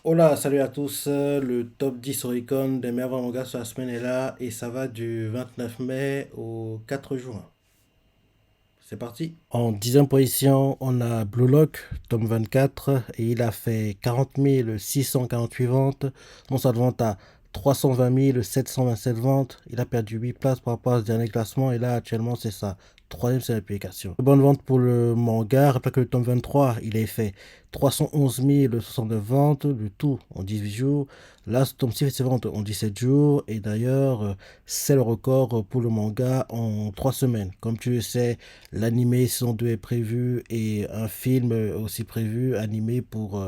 Hola, salut à tous. Le top 10 Oricon des meilleurs mangas sur la semaine est là et ça va du 29 mai au 4 juin. C'est parti. En dixième position, on a Blue Lock, tome 24, et il a fait 40 648 ventes. Bon, ça vente à 320 727 ventes. Il a perdu 8 places par rapport à ce dernier classement et là, actuellement, c'est sa troisième seule publication. Bonne vente pour le manga. Rappelle que le tome 23, il a fait 311 069 ventes, le tout en 18 jours. Là, ce tome 6 fait ses ventes en 17 jours. Et d'ailleurs, c'est le record pour le manga en 3 semaines. Comme tu le sais, l'animé saison 2 est prévu et un film aussi prévu, animé pour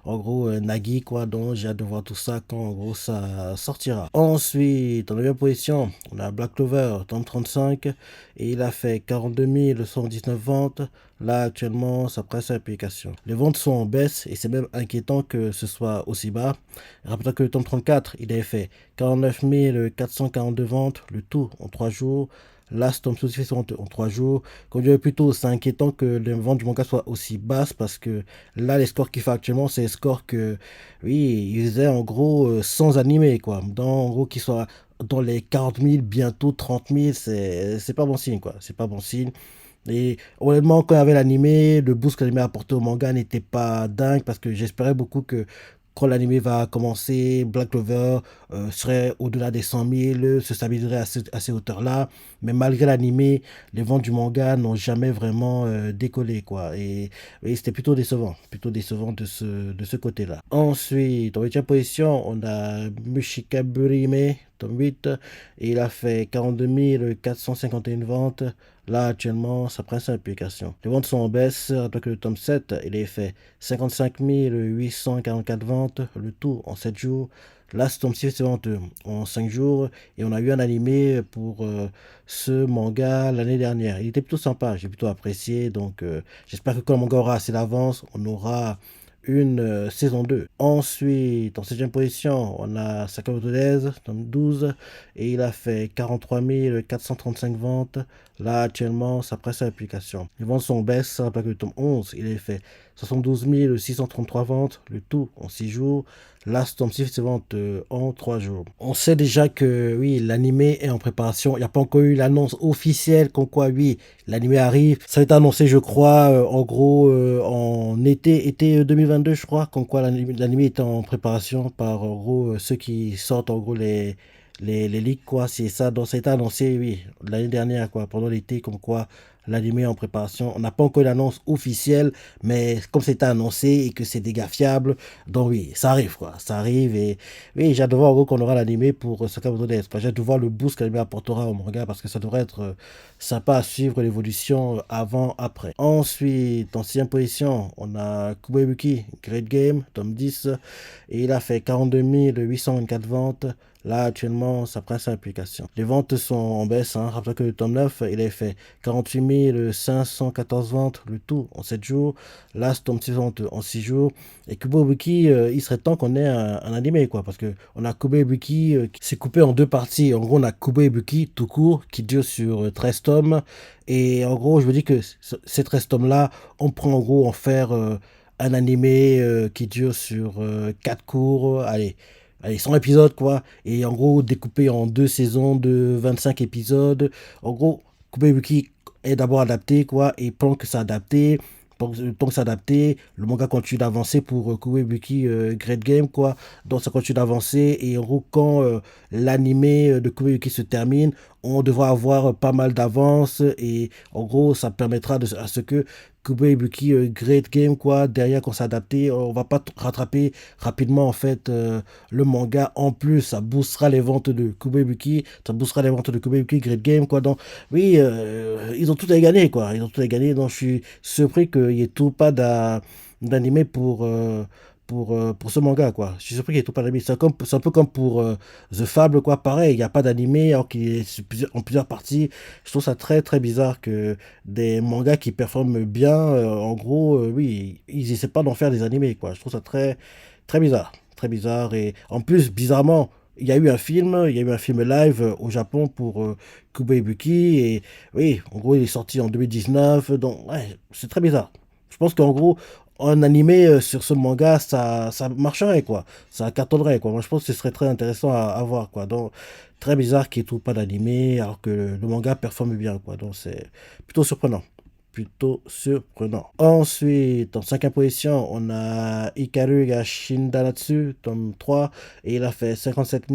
en gros Nagi quoi. Donc j'ai hâte de voir tout ça quand en gros ça sortira. Ensuite, en 9 position, on a Black Clover, tome 35 et il a fait 42 119 ventes. Là, actuellement, ça presse sa publication. Les ventes sont en baisse et c'est même inquiétant que ce soit aussi bas. Rappelons que le tome 34, il avait fait 49 442 ventes, le tout en 3 jours. Là, ce tome fait en 3 jours. Comme je dirais plutôt, c'est inquiétant que les ventes du manga soient aussi basses parce que là, les scores qu'il fait actuellement, c'est les scores que, oui, il faisait en gros sans animé, quoi. En gros, qu'il soit dans les 40 000, bientôt 30 000, c'est pas bon signe, quoi. C'est pas bon signe. Et honnêtement, quand il y avait l'animé, le boost que l'animé a apporté au manga n'était pas dingue parce que j'espérais beaucoup que quand l'animé va commencer, Black Clover serait au-delà des 100 000, se stabiliserait à ces hauteurs-là. Mais malgré l'animé, les ventes du manga n'ont jamais vraiment décollé, quoi. Et c'était plutôt décevant de ce côté-là. Ensuite, en 8 position, on a Mushikaburime, tome 8, et il a fait 42 451 ventes. Là, actuellement, ça prend sa publication. Les ventes sont en baisse, alors que le tome 7, il est fait 55 844 ventes, le tout en 7 jours. Là, ce tome 6 c'est vendu en 5 jours. Et on a eu un animé pour ce manga l'année dernière. Il était plutôt sympa, j'ai plutôt apprécié. Donc, j'espère que quand le manga aura assez d'avance, on aura une saison 2. Ensuite, en 7 position, on a Sakamoto Days, tome 12, et il a fait 43 435 ventes. Là, actuellement, ça presse à l'application. Les ventes sont en baisse, rappelle que le tome 11, il a fait 72 633 ventes, le tout en 6 jours. Là, ce tome 6 se vente en 3 jours. On sait déjà que, oui, l'animé est en préparation. Il n'y a pas encore eu l'annonce officielle comme quoi, oui, l'animé arrive. Ça a été annoncé, je crois, en gros, en été 2022, je crois, comme quoi l'animé est en préparation par, en gros, ceux qui sortent, en gros, les leaks, quoi. C'est ça, donc ça a été annoncé, oui, l'année dernière, quoi, pendant l'été, comme quoi l'animé est en préparation. On n'a pas encore l'annonce officielle, mais comme c'était annoncé et que c'est des gars fiables, donc oui, ça arrive, quoi. Ça arrive et oui, j'ai hâte de voir, en gros, qu'on aura l'animé pour Sakamoto Days. J'ai hâte de voir le boost que l'animé apportera au manga parce que ça devrait être sympa à suivre l'évolution avant, après. Ensuite, en 6 position, on a Kuboibuki, Great Game, tome 10, et il a fait 42 824 ventes. Là, actuellement, ça prend sa application. Les ventes sont en baisse. Rappelez que le tome 9, il a fait 48 514 ventes, le tout en 7 jours. Là, ce tome 6 ventes en 6 jours. Et Kuboibuki, il serait temps qu'on ait un animé, quoi. Parce que on a Kuboibuki qui s'est coupé en deux parties. En gros, on a Kuboibuki tout court qui dure sur 13 tomes. Et en gros, je me dis que ces 13 tomes-là, on prend en gros en faire un animé qui dure sur 4 cours. Allez, 100 épisodes, quoi. Et en gros, découpé en deux saisons de 25 épisodes. En gros, Kuboibuki est d'abord adapté, quoi. Et pendant que c'est adapté, tant que c'est adapté, le manga continue d'avancer pour Kuboibuki Great Game, quoi. Donc ça continue d'avancer. Et en gros, quand l'animé de Kuboibuki se termine, on devra avoir pas mal d'avance. Et en gros, ça permettra à ce que Kuboibuki Great Game, quoi. Derrière, quand c'est adapté, on va pas rattraper rapidement, en fait, le manga. En plus, ça boostera les ventes de Kuboibuki. Ça boostera les ventes de Kuboibuki Great Game, quoi. Donc, oui, ils ont tout à gagner, quoi. Ils ont tout à gagner. Donc, je suis surpris qu'il n'y ait tout pas d'animé pour ce manga, quoi. Je suis surpris qu'il n'y ait tout pas d'animé. C'est un peu comme pour The Fable, quoi. Pareil, il n'y a pas d'animé, alors qu'il est en plusieurs parties. Je trouve ça très, très bizarre que des mangas qui performent bien, en gros, oui, ils essaient pas d'en faire des animés, quoi. Je trouve ça très, très bizarre. Très bizarre. Et en plus, bizarrement, il y a eu un film live au Japon pour Kuboibuki. Et oui, en gros, il est sorti en 2019. Donc, ouais, c'est très bizarre. Je pense qu'en gros, en animé sur ce manga, ça marcherait, quoi. Ça cartonnerait, quoi. Moi, je pense que ce serait très intéressant à voir, quoi. Donc, très bizarre qu'il n'y ait tout pas d'animé, alors que le manga performe bien, quoi. Donc, c'est plutôt surprenant. Plutôt surprenant. Ensuite, en cinquième position, on a Hikaru ga Shindanatsu, tome 3, et il a fait 57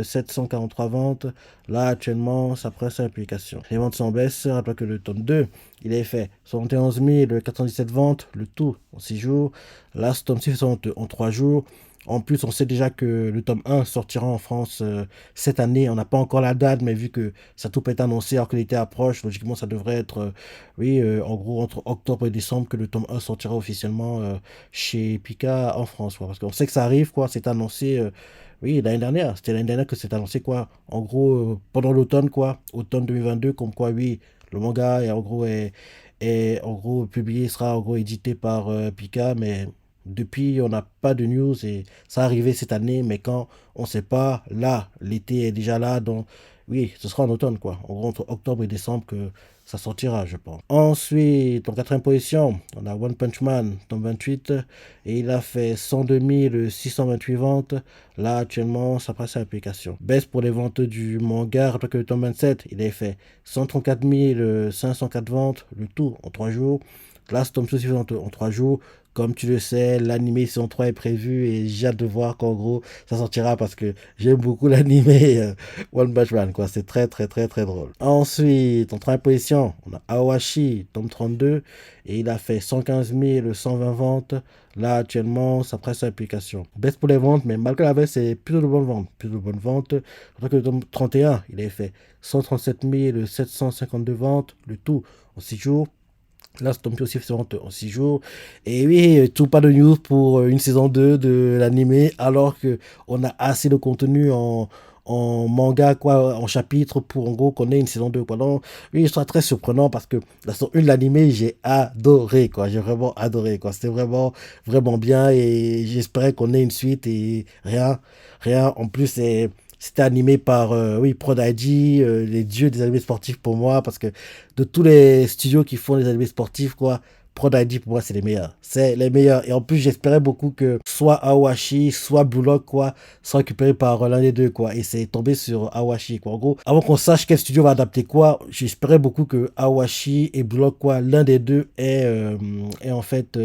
743 ventes. Là, actuellement, sa presse à l'application. Les ventes sont en baisse, rappelez que le tome 2, il a fait 71 417 ventes, le tout en 6 jours. Là, ce tome 6 fait en 3 jours. En plus, on sait déjà que le tome 1 sortira en France cette année. On n'a pas encore la date, mais vu que ça tout peut être annoncé alors que l'été approche, logiquement, ça devrait être, oui, en gros, entre octobre et décembre que le tome 1 sortira officiellement chez Pika en France. Quoi. Parce qu'on sait que ça arrive, quoi. C'est annoncé, oui, l'année dernière. C'était l'année dernière que c'est annoncé, quoi. En gros, pendant l'automne, quoi. Automne 2022, comme quoi, oui, le manga est en gros publié, sera en gros édité par Pika, mais depuis, on n'a pas de news et ça arrivé cette année, mais quand on ne sait pas, là, l'été est déjà là, donc oui, ce sera en automne, quoi. En gros, entre octobre et décembre que ça sortira, je pense. Ensuite, en quatrième position, on a One Punch Man, tome 28, et il a fait 102 628 ventes. Là, actuellement, ça passe à l'application. Baisse pour les ventes du manga, rappelez que le tome 27, il a fait 134 504 ventes, le tout en 3 jours. Là, ce tome suffisant en 3 jours. Comme tu le sais, l'animé saison 3 est prévu et j'ai hâte de voir qu'en gros ça sortira parce que j'aime beaucoup l'animé One Punch Man, quoi. C'est très très très très drôle. Ensuite, en troisième position, on a Awashi, tome 32, et il a fait 115 120 ventes. Là, actuellement, ça presse l'application. Baisse pour les ventes, mais malgré la baisse, c'est plutôt de bonnes ventes. Plutôt de bonnes ventes. Alors que le tome 31, il a fait 137 752 ventes, le tout en 6 jours. Là, c'est tombé aussi en 6 jours. Et oui, tout pas de news pour une saison 2 de l'animé, alors que on a assez de contenu en manga, quoi, en chapitre, pour en gros qu'on ait une saison 2 quoi. Donc, oui, c'est très surprenant parce que la saison 1 de l'animé, j'ai adoré, quoi. J'ai vraiment adoré, quoi. C'était vraiment, vraiment bien et j'espérais qu'on ait une suite et rien, rien. En plus, c'était animé par oui, Prod ID, les dieux des animés sportifs pour moi, parce que de tous les studios qui font les animés sportifs, quoi, Prod ID pour moi c'est les meilleurs. C'est les meilleurs. Et en plus j'espérais beaucoup que soit Awashi, soit Blue Lock, quoi, soit récupéré par l'un des deux, quoi. Et c'est tombé sur Awashi, quoi. En gros, avant qu'on sache quel studio va adapter quoi, j'espérais beaucoup que Awashi et Blue Lock, quoi, l'un des deux est en fait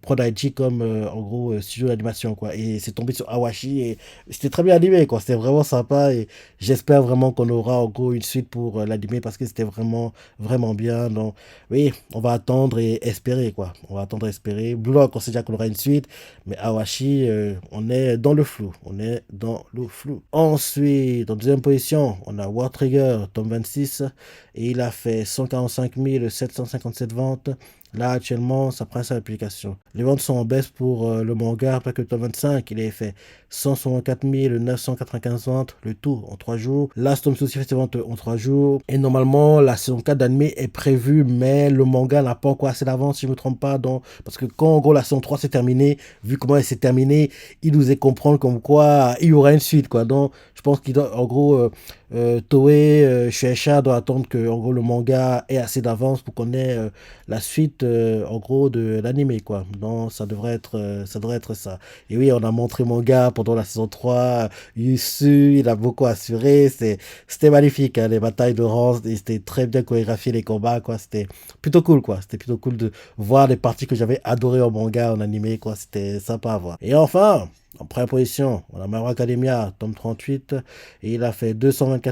Prod ID comme en gros studio d'animation, quoi. Et c'est tombé sur Awashi et c'était très bien animé, quoi. C'était vraiment sympa et j'espère vraiment qu'on aura en gros une suite pour l'animé parce que c'était vraiment, vraiment bien. Donc, oui, on va attendre et espérer, quoi. On va attendre et espérer. Blue Lock, on sait déjà qu'on aura une suite, mais Awashi, on est dans le flou. On est dans le flou. Ensuite, en deuxième position, on a War Trigger, tome 26, et il a fait 145 757 ventes. Là, actuellement, ça prend sa application. Les ventes sont en baisse pour le manga, après que le tome 25, il a fait 164 995 ventes, le tout en 3 jours. Là, Storm aussi fait ses ventes en 3 jours. Et normalement, la saison 4 d'anime est prévue, mais le manga n'a pas encore assez d'avance, si je ne me trompe pas. Donc, parce que quand en gros la saison 3 s'est terminée, vu comment elle s'est terminée, il nous est comprendre comme quoi il y aura une suite, quoi. Donc, je pense qu'il doit, en gros, Toei, Shueisha doit attendre que en gros, le manga ait assez d'avance pour qu'on ait la suite, en gros, de l'anime, quoi. Donc, ça devrait être ça. Et oui, on a montré manga pendant la saison 3. Yusu, il a beaucoup assuré. C'était magnifique, hein, les batailles de rang. C'était très bien chorégraphié, les combats, quoi. C'était plutôt cool, quoi. C'était plutôt cool de voir les parties que j'avais adorées en manga, en animé, quoi. C'était sympa à voir. Et enfin, en première position, on a My Hero Academia, tome 38, et il a fait 224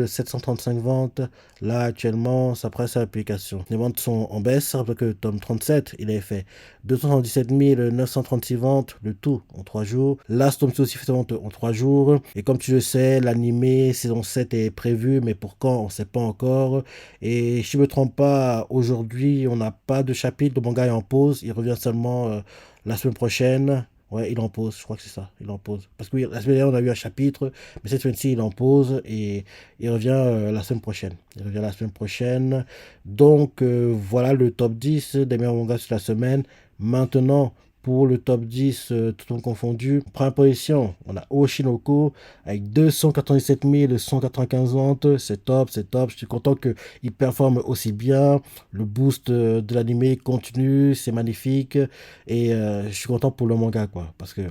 735 ventes. Là, actuellement, ça presse à l'application. Les ventes sont en baisse, alors que le tome 37, il a fait 277 936 ventes, le tout en 3 jours. Là, ce tome aussi fait ses ventes en 3 jours. Et comme tu le sais, l'animé saison 7 est prévu, mais pour quand, on ne sait pas encore. Et si je ne me trompe pas, aujourd'hui, on n'a pas de chapitre, le manga est en pause. Il revient seulement la semaine prochaine. Ouais, il en pose, je crois que c'est ça, il en pose. Parce que oui, la semaine dernière, on a eu un chapitre, mais cette semaine-ci, il en pose et il revient la semaine prochaine. Il revient la semaine prochaine. Donc, voilà le top 10 des meilleurs mangas sur la semaine. Maintenant, Pour le top 10, tout en confondu, première position, on a Oshinoko avec 297 195 ventes. C'est top, c'est top. Je suis content qu'il performe aussi bien. Le boost de l'animé continue, c'est magnifique. Et je suis content pour le manga, quoi. Parce que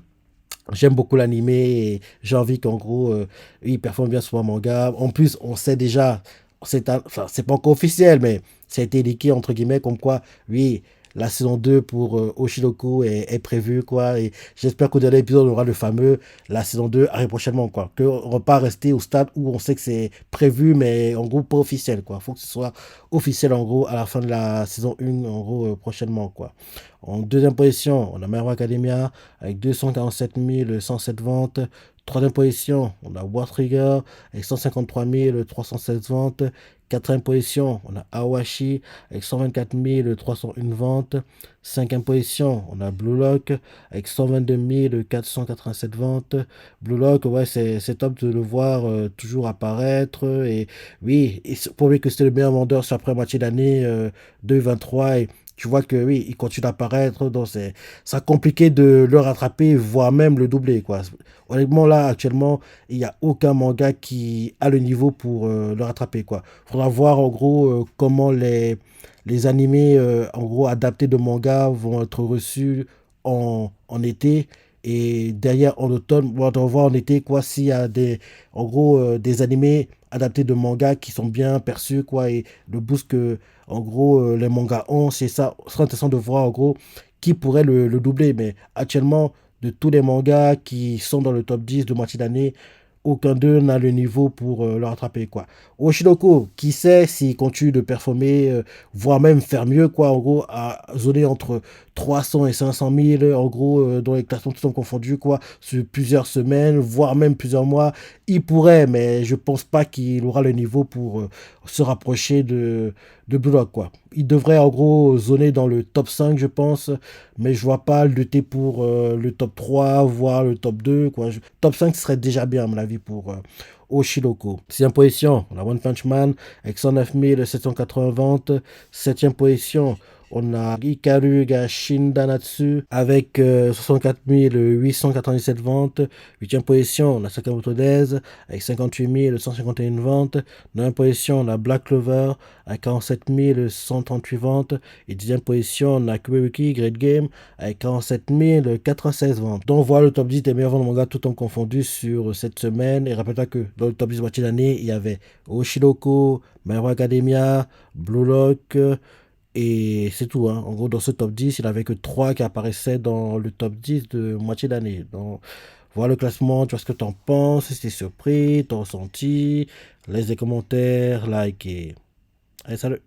j'aime beaucoup l'animé et j'ai envie qu'en gros, il performe bien sur mon manga. En plus, on sait déjà, enfin, c'est pas encore officiel, mais ça a été liqué entre guillemets, comme quoi, oui, la saison 2 pour Oshiroku est prévue, quoi. Et j'espère qu'au dernier épisode, on aura le fameux, la saison 2 arrive prochainement, quoi. Qu'on ne va pas rester au stade où on sait que c'est prévu, mais en gros, pas officiel, quoi. Faut que ce soit officiel, en gros, à la fin de la saison 1, en gros, prochainement, quoi. En deuxième position, on a My Hero Academia avec 247 107 ventes. Troisième position, on a War Trigger avec 153 316 ventes. Quatrième position, on a Awashi avec 124 301 ventes. Cinquième position, on a Blue Lock avec 122 487 ventes. Blue Lock, ouais, c'est top de le voir toujours apparaître. Et oui, il faut que c'était le meilleur vendeur sur la première moitié d'année 2023. Et tu vois que oui, il continue d'apparaître. Donc ça compliqué de le rattraper, voire même le doubler, quoi. Honnêtement, là, actuellement, il n'y a aucun manga qui a le niveau pour le rattraper, quoi. Faudra voir, en gros, comment les animés, en gros, adaptés de manga vont être reçus en été. Et derrière, en automne, on va voir en été, quoi, s'il y a en gros, des animés adaptés de manga qui sont bien perçus, quoi, et le boost que, en gros, les mangas ont, c'est ça. Ce sera intéressant de voir, en gros, qui pourrait le doubler. Mais actuellement, de tous les mangas qui sont dans le top 10 de moitié d'année, aucun d'eux n'a le niveau pour le rattraper, quoi. Oshinoko, qui sait s'il continue de performer, voire même faire mieux, quoi, en gros, à zoner entre 300 et 500 000, en gros, dans les classements tout sont confondus, quoi, sur plusieurs semaines, voire même plusieurs mois. Il pourrait, mais je pense pas qu'il aura le niveau pour se rapprocher de Blue Lock, quoi. Il devrait, en gros, zoner dans le top 5, je pense, mais je vois pas lutter pour le top 3, voire le top 2, quoi. Top 5 serait déjà bien, à mon avis, pour Oshinoko. Sixième position, on a One Punch Man avec 109 780 ventes. Septième position, on a Hikaru ga Shindanatsu avec 64 897 ventes. Huitième position, on a Sakamoto Days avec 58 151 ventes. Neuvième position, on a Black Clover avec 47 138 ventes. Et dixième position, on a Kuweki Great Game avec 47 096 ventes. Donc voilà le top 10 des meilleurs ventes de manga tout en confondu sur cette semaine. Et rappelle-toi que dans le top 10 moitié d'année, il y avait Oshinoko, My Hero Academia, Blue Lock, et c'est tout, hein. En gros, dans ce top 10, il n'y avait que 3 qui apparaissaient dans le top 10 de moitié d'année. Donc, voilà le classement, tu vois ce que tu en penses, si t'es surpris, t'as ressenti, laisse des commentaires, like et... Allez, salut!